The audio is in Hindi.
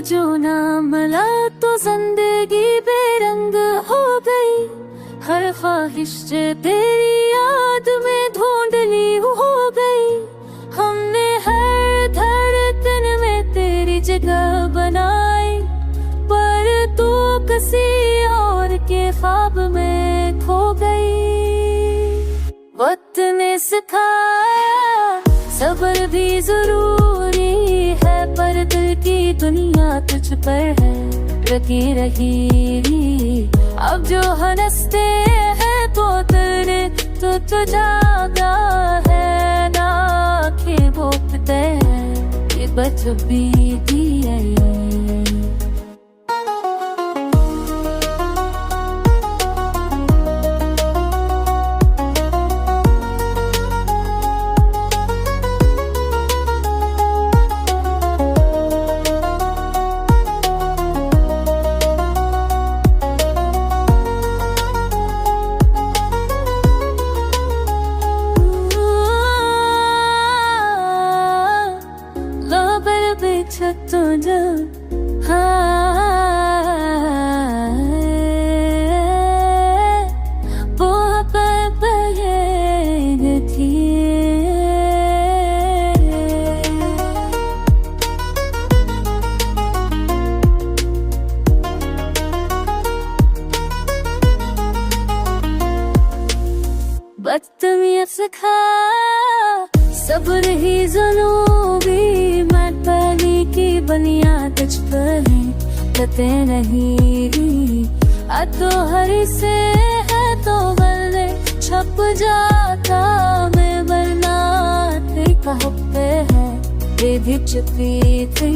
जो ना मिला तो जिंदगी बेरंग हो गई। हर ख्वाहिश तेरी याद में धुंधली हो गई। हमने हर धड़कन में तेरी जगह बनाई, पर तू किसी और के ख्वाब में खो गई। वक्त ने सिखाया सब्र भी जरूरी है, पर दिल की दुनिया तुझ पर है रखी रही। अब जो हंसते हैं तो तेरे तो जागा है ना, आँखें भोंकते हैं ये बच बीती है। तो जब वो बगैर थी। बदतमीज सिखा सब्र ही ज़रूरी, मैं पहली की बुनियाद तुझ पर है लते नहीं। तो हरी से है तो बल्ले छप जाता मैं, वरना तेरी कहाँ पे है ये भी छुपी थी।